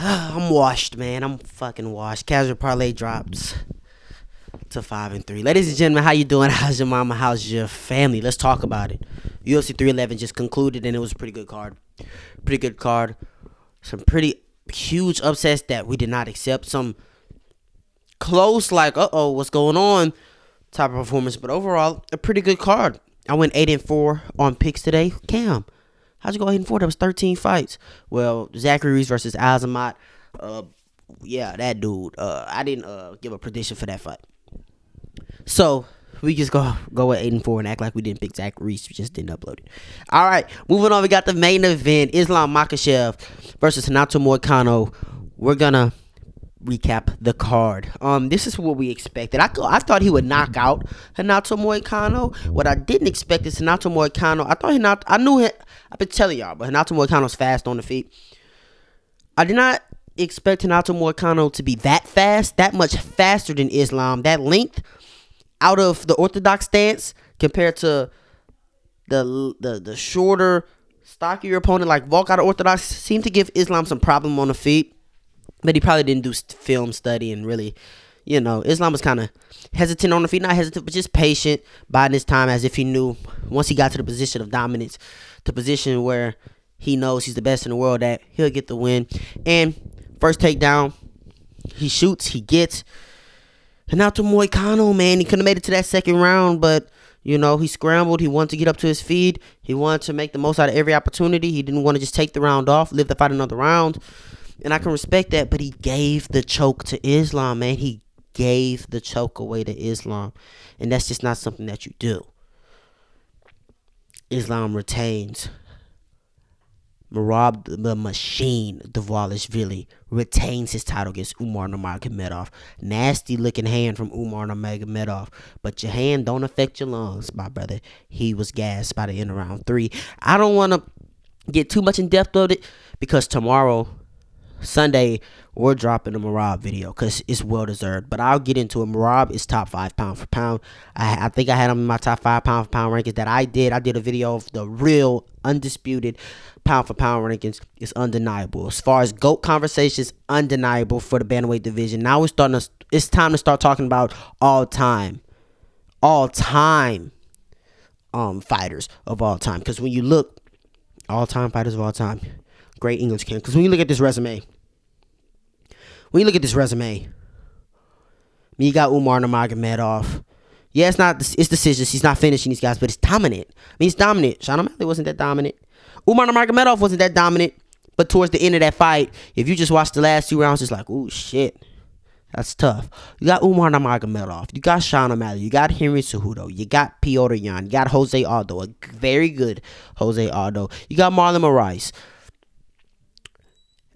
I'm washed, man. I'm fucking washed. Casual parlay drops to 5-3. Ladies and gentlemen, how you doing? How's your mama? How's your family? Let's talk about it. UFC 311 just concluded, and it was a pretty good card. Pretty good card. Some pretty huge upsets that we did not accept. Some close, like, what's going on? Type of performance, but overall, a pretty good card. I went 8-4 on picks today. Cam, how'd you go 8-4? That was 13 fights. Well, Zachary Reese versus Azamat. Yeah, that dude. I didn't give a prediction for that fight. So we just go with 8-4 and act like we didn't pick Zach Reese. We just didn't upload it. All right, moving on. We got the main event: Islam Makhachev versus Renato Moicano. We're gonna recap the card. This is what we expected. I thought he would knock out Renato Moicano. What I didn't expect is Renato Moicano. I knew it. I've been telling y'all, but Renato Moicano's fast on the feet. I did not expect Renato Moicano to be that fast, that much faster than Islam. That length out of the orthodox stance compared to the shorter, stockier opponent like Volk out of orthodox seemed to give Islam some problem on the feet. But he probably didn't do film study and really, Islam was kind of hesitant on the feet. Not hesitant, but just patient, biding his time as if he knew once he got to the position of dominance, the position where he knows he's the best in the world, that he'll get the win. And first takedown, he shoots, he gets. Renato Moicano, man, he could have made it to that second round, but, he scrambled. He wanted to get up to his feet. He wanted to make the most out of every opportunity. He didn't want to just take the round off, live to fight another round. And I can respect that, but he gave the choke to Islam, man. He gave the choke away to Islam. And that's just not something that you do. Islam retains. Merab the Machine Dvalishvili retains his title against Umar Nurmagomedov. Nasty looking hand from Umar Nurmagomedov. But your hand don't affect your lungs, my brother. He was gassed by the end of round 3. I don't want to get too much in depth of it because tomorrow, Sunday, we're dropping a Merab video because it's well deserved. But I'll get into it. Merab is top 5 pound for pound. I think I had him in my top 5 pound for pound rankings that I did. I did a video of the real undisputed pound for pound rankings. It's undeniable. As far as GOAT conversations, undeniable for the bantamweight division. Now it's time to start talking about all time fighters of all time. Because when you look, all time fighters of all time. Great English can. Because when you look at this resume, you got Umar Nurmagomedov. Yeah, it's decisions. He's not finishing these guys, but it's dominant. He's dominant. Sean O'Malley wasn't that dominant. Umar Nurmagomedov wasn't that dominant. But towards the end of that fight, if you just watch the last 2 rounds, it's like, ooh, shit. That's tough. You got Umar Nurmagomedov. You got Sean O'Malley. You got Henry Cejudo. You got Piotr Yan. You got Jose Aldo. A very good Jose Aldo. You got Marlon Moraes.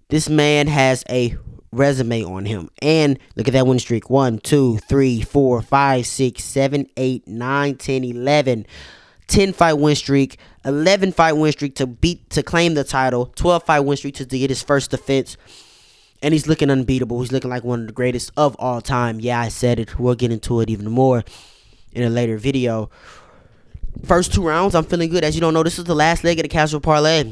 This man has a resume on him. And look at that win streak. 1, 2, 3, 4, 5, 6, 7, 8, 9, 10, 11. 10 fight win streak. 11 fight win streak to claim the title. 12 fight win streak to get his first defense. And he's looking unbeatable. He's looking like one of the greatest of all time. Yeah, I said it. We'll get into it even more in a later video. First 2 rounds, I'm feeling good. As you don't know, this is the last leg of the casual parlay.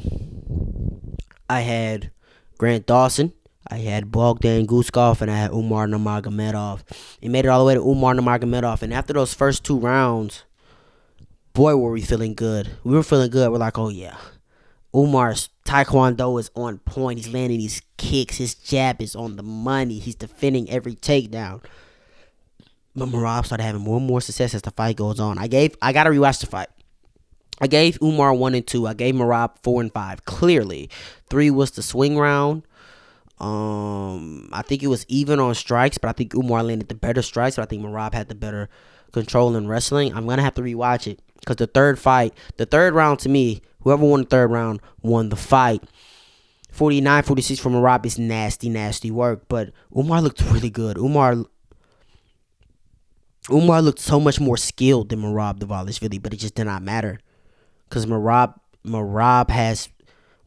I had Grant Dawson, I had Bogdan Guskov, and I had Umar Nurmagomedov. He made it all the way to Umar Nurmagomedov. And after those first 2 rounds, boy, were we feeling good. We were feeling good. We're like, oh, yeah. Umar's taekwondo is on point. He's landing these kicks. His jab is on the money. He's defending every takedown. But Merab started having more and more success as the fight goes on. I got to rewatch the fight. I gave Umar 1 and 2. I gave Merab 4 and 5. Clearly, 3 was the swing round. I think it was even on strikes, but I think Umar landed the better strikes. But I think Merab had the better control in wrestling. I'm gonna have to rewatch it because the third round to me, whoever won the third round won the fight. 49-46 from Merab is nasty work, but Umar looked really good. Umar looked so much more skilled than Merab Dvalishvili, but it just did not matter. Because Merab has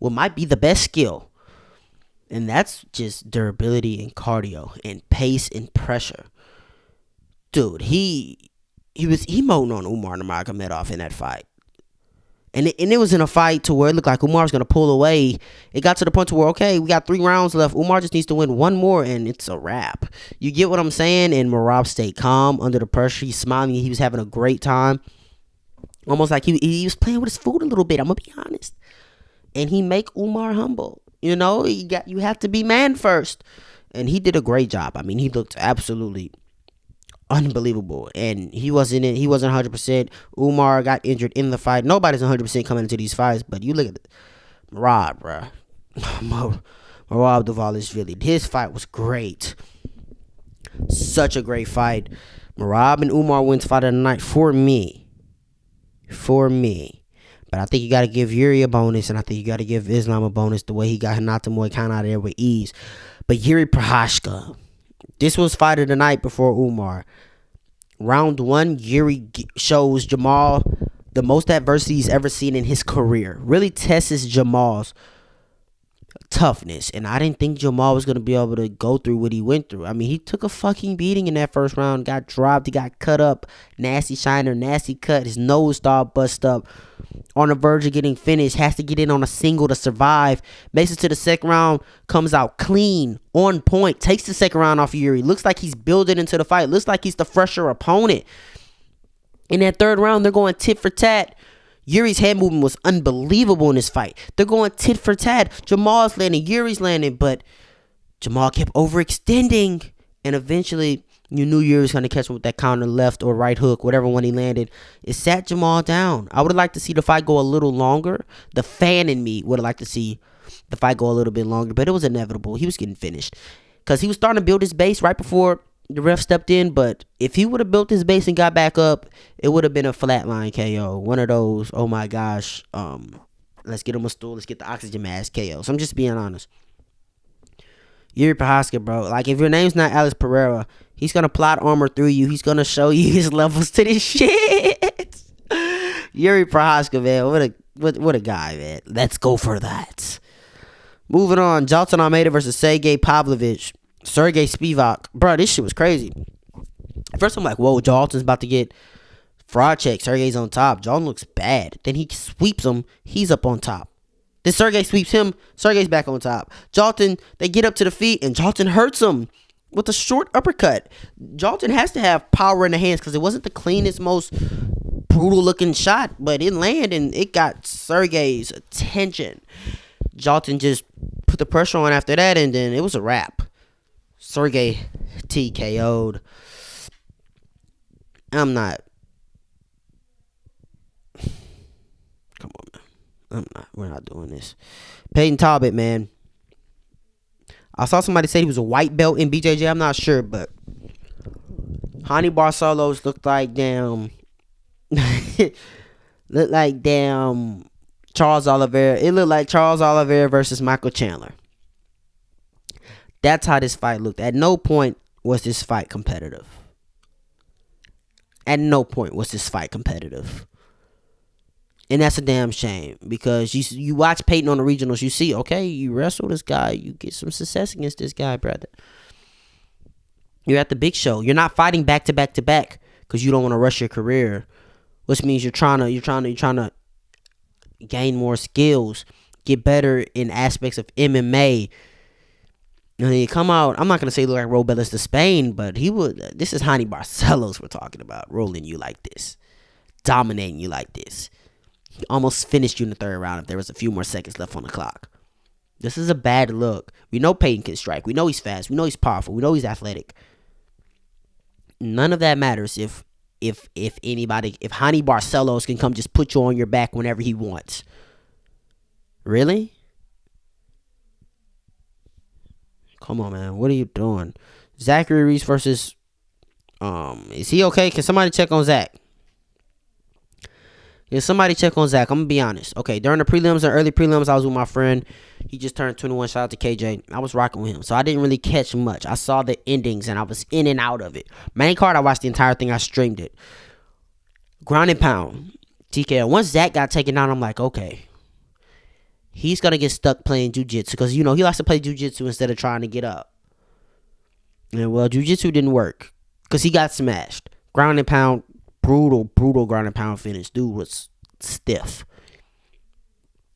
what might be the best skill. And that's just durability and cardio and pace and pressure. Dude, he was emoting on Umar Nurmagomedov in that fight. And it was in a fight to where it looked like Umar was going to pull away. It got to the point to where, okay, we got 3 rounds left. Umar just needs to win one more, and it's a wrap. You get what I'm saying? And Merab stayed calm under the pressure. He's smiling. He was having a great time. Almost like he was playing with his food a little bit. I'm going to be honest. And he make Umar humble. You know, you have to be man first. And he did a great job. I mean, he looked absolutely unbelievable, and he wasn't 100%. Umar got injured in the fight. Nobody's 100% coming into these fights, but you look at Merab, bruh. Merab Dvalishvili. His fight was great. Such a great fight. Merab and Umar wins fight of the night for me. But I think you got to give Yuri a bonus, and I think you got to give Islam a bonus the way he got Hinata Moicano out of there with ease. But Yuri Prochazka, this was fight of the night before Umar. Round 1, Yuri shows Jamal the most adversity he's ever seen in his career. Really tests Jamal's toughness. And I didn't think Jamal was going to be able to go through what he went through. I mean, he took a fucking beating in that first round. Got dropped. He got cut up. Nasty shiner. Nasty cut. His nose started bust up. On the verge of getting finished. Has to get in on a single to survive. Makes it to the second round. Comes out clean. On point. Takes the second round off Yuri. Looks like he's building into the fight. Looks like he's the fresher opponent. In that third round, they're going tit for tat. Yuri's head movement was unbelievable in this fight. They're going tit for tat. Jamal's landing. Yuri's landing. But Jamal kept overextending. And eventually, you knew Yuri was going to catch him with that counter left or right hook, whatever one he landed. It sat Jamal down. I would have liked to see the fight go a little longer. The fan in me would have liked to see the fight go a little bit longer. But it was inevitable. He was getting finished. Because he was starting to build his base right before the ref stepped in. But if he would have built his base and got back up, it would have been a flatline KO. One of those, oh my gosh, let's get him a stool. Let's get the oxygen mask KO. So I'm just being honest. Yuri Prochazka, bro. Like, if your name's not Alex Pereira, he's going to plot armor through you. He's going to show you his levels to this shit. Yuri Prochazka, man. What a guy, man. Let's go for that. Moving on. Jailton Almeida versus Sergey Pavlovich. Sergey Spivak. Bro, this shit was crazy. At first, I'm like, whoa, Jailton's about to get fraud check. Sergey's on top. Jailton looks bad. Then he sweeps him. He's up on top. Then Sergey sweeps him. Sergey's back on top. Jailton, they get up to the feet, and Jailton hurts him with a short uppercut. Jailton has to have power in the hands because it wasn't the cleanest, most brutal-looking shot, but it landed, and it got Sergey's attention. Jailton just put the pressure on after that, and then it was a wrap. Sergey TKO'd. Come on, man. We're not doing this. Peyton Talbot, man. I saw somebody say he was a white belt in BJJ. I'm not sure, but Hani Barcelos looked like damn Charles Oliveira. It looked like Charles Oliveira versus Michael Chandler. That's how this fight looked. At no point was this fight competitive. And that's a damn shame, because you watch Peyton on the regionals, you see, okay, you wrestle this guy, you get some success against this guy, brother. You're at the big show. You're not fighting back to back to back because you don't want to rush your career, which means you're trying to gain more skills, get better in aspects of MMA. And then you come out, I'm not gonna say look like Robelis to Spain, but this is Hani Barcelos we're talking about, rolling you like this, dominating you like this. He almost finished you in the third round if there was a few more seconds left on the clock. This is a bad look. We know Peyton can strike. We know he's fast. We know he's powerful. We know he's athletic. None of that matters if Hani Barcelos can come just put you on your back whenever he wants. Really? Come on, man. What are you doing? Zachary Reese versus is he okay? Can somebody check on Zach? If somebody check on Zach, I'm going to be honest. Okay, during the prelims and early prelims, I was with my friend. He just turned 21. Shout out to KJ. I was rocking with him, so I didn't really catch much. I saw the endings, and I was in and out of it. Main card, I watched the entire thing. I streamed it. Ground and pound. TKO. Once Zach got taken down, I'm like, okay. He's going to get stuck playing jiu-jitsu because, he likes to play jiu-jitsu instead of trying to get up. And, well, jiu-jitsu didn't work because he got smashed. Ground and pound. Brutal ground and pound finish. Dude was stiff.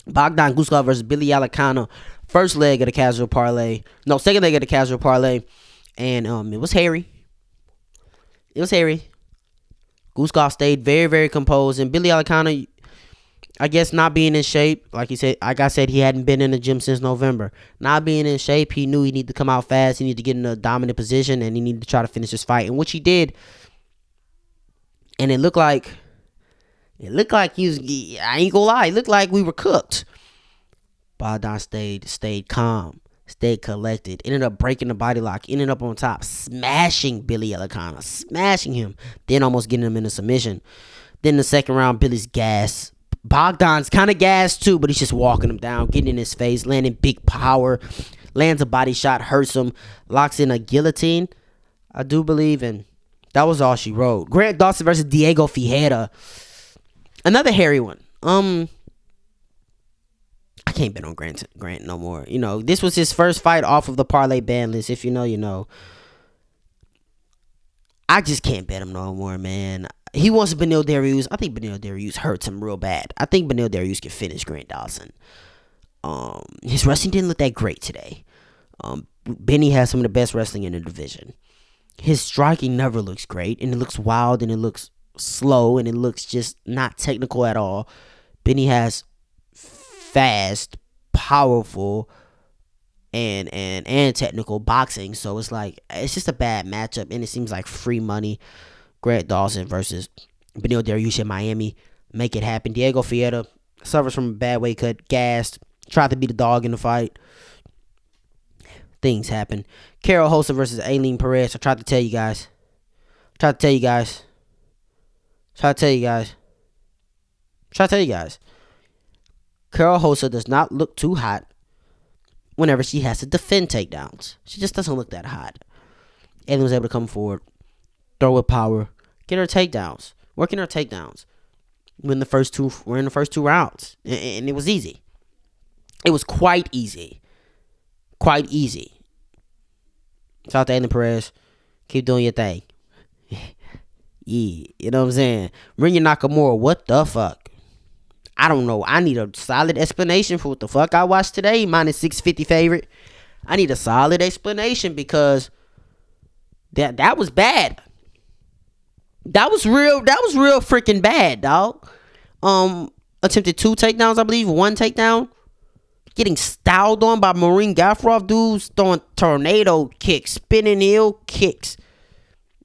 Bogdan Guskov versus Billy Alakana. First leg of the casual parlay. No, second leg of the casual parlay. And it was hairy. It was hairy. Guskov stayed very, very composed. And Billy Alakana, I guess not being in shape, like he said, like I said, he hadn't been in the gym since November. Not being in shape, he knew he needed to come out fast. He needed to get in a dominant position, and he needed to try to finish his fight, and which he did. And it looked like he was. I ain't gonna lie, it looked like we were cooked. Bogdan stayed calm, stayed collected. Ended up breaking the body lock. Ended up on top, smashing Billy Alakana, smashing him. Then almost getting him in a submission. Then the second round, Billy's gas. Bogdan's kind of gassed too, but he's just walking him down, getting in his face, landing big power, lands a body shot, hurts him, locks in a guillotine, I do believe, and that was all she wrote. Grant Dawson versus Diego Ferreira, another hairy one. I can't bet on Grant no more. You know, this was his first fight off of the parlay ban list. If you know, you know. I just can't bet him no more, man. He wants Beneil Dariush. I think Beneil Dariush hurts him real bad. I think Beneil Dariush can finish Grant Dawson. His wrestling didn't look that great today. Benny has some of the best wrestling in the division. His striking never looks great, and it looks wild, and it looks slow, and it looks just not technical at all. Benny has fast, powerful, and technical boxing, so it's like it's just a bad matchup, and it seems like free money. Grant Dawson versus Beneil Dariush in Miami. Make it happen. Diego Ferreira suffers from a bad weight cut, gassed, tried to be the dog in the fight. Things happen. Carol Hossa versus Aileen Perez. I tried to tell you guys. Carol Hossa does not look too hot whenever she has to defend takedowns. She just doesn't look that hot. Aileen was able to come forward, throw with power, get her takedowns, working her takedowns. We're in the first two rounds, and it was easy. It was quite easy. Shout out to Aileen Perez. Keep doing your thing. Yeah, you know what I'm saying? Rinya Nakamura, what the fuck? I don't know. I need a solid explanation for what the fuck I watched today. Minus 650 favorite. I need a solid explanation because that was bad. That was real freaking bad, dog. Attempted 2 takedowns, I believe. 1 takedown. Getting styled on by Maureen Gaffroff. Dudes throwing tornado kicks, spinning heel kicks.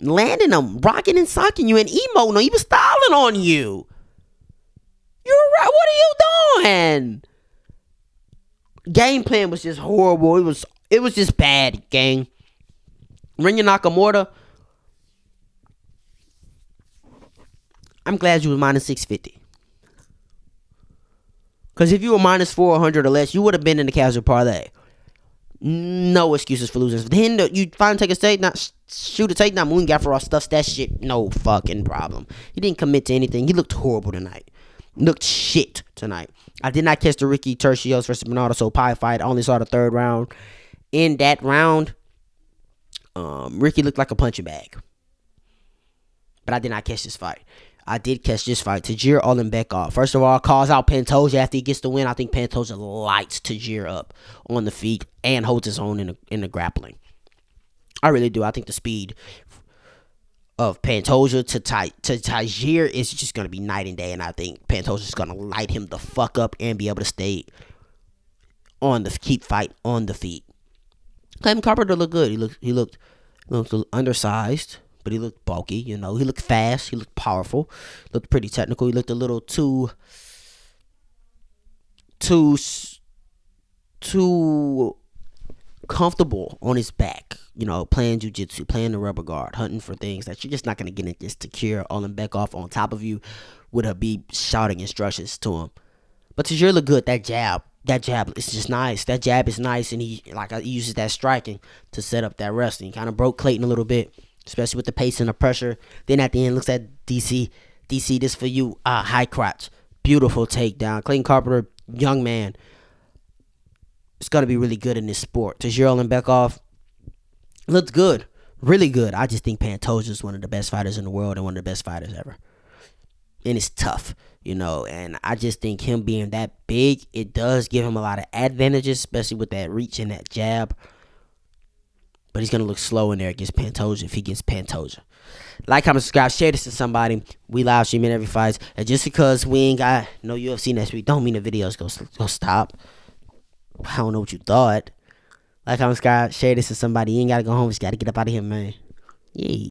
Landing them, rocking and socking you, and emoting. No, he was styling on you. You're right. What are you doing? Game plan was just horrible. It was just bad, gang. Rinya Nakamura. I'm glad you was minus 650. Because if you were minus 400 or less, you would have been in the casual parlay. No excuses for losing. Then you finally take a takedown, shoot a takedown. Moon Gaffroff stuffs that shit. No fucking problem. He didn't commit to anything. He looked horrible tonight. Looked shit tonight. I did not catch the Ricky Tercios versus Bernardo Sopai fight. I only saw the 3rd round. In that round, Ricky looked like a punching bag. But I did not catch this fight. I did catch this fight. Tajir Ulanbekov. First of all, calls out Pantoja after he gets the win. I think Pantoja lights Tajir up on the feet and holds his own in the grappling. I really do. I think the speed of Pantoja to Tajir is just going to be night and day. And I think Pantoja is going to light him the fuck up and be able to stay keep fight on the feet. Clayton Carpenter looked good. He looked undersized. But he looked bulky, you know. He looked fast. He looked powerful. Looked pretty technical. He looked a little too comfortable on his back. You know, playing jiu-jitsu, playing the rubber guard, hunting for things that you're just not going to get in this Takir Ulanbekov on top of you with Habib shouting instructions to him. But Tajir looked good. That jab is just nice. That jab is nice, and he uses that striking to set up that wrestling. Kind of broke Clayton a little bit. Especially with the pace and the pressure. Then at the end, looks at DC. DC, this for you. High crotch. Beautiful takedown. Clayton Carpenter, young man. It's going to be really good in this sport. Tajir Ulanbekov looked good. Really good. I just think Pantoja is one of the best fighters in the world and one of the best fighters ever. And it's tough. And I just think him being that big, it does give him a lot of advantages, especially with that reach and that jab. But he's going to look slow in there against Pantoja if he gets Pantoja. Like, comment, subscribe, share this to somebody. We live streaming every fight. And just because we ain't got no UFC next week, don't mean the video's gonna stop. I don't know what you thought. Like, comment, subscribe, share this to somebody. You ain't got to go home. You just got to get up out of here, man. Yeah.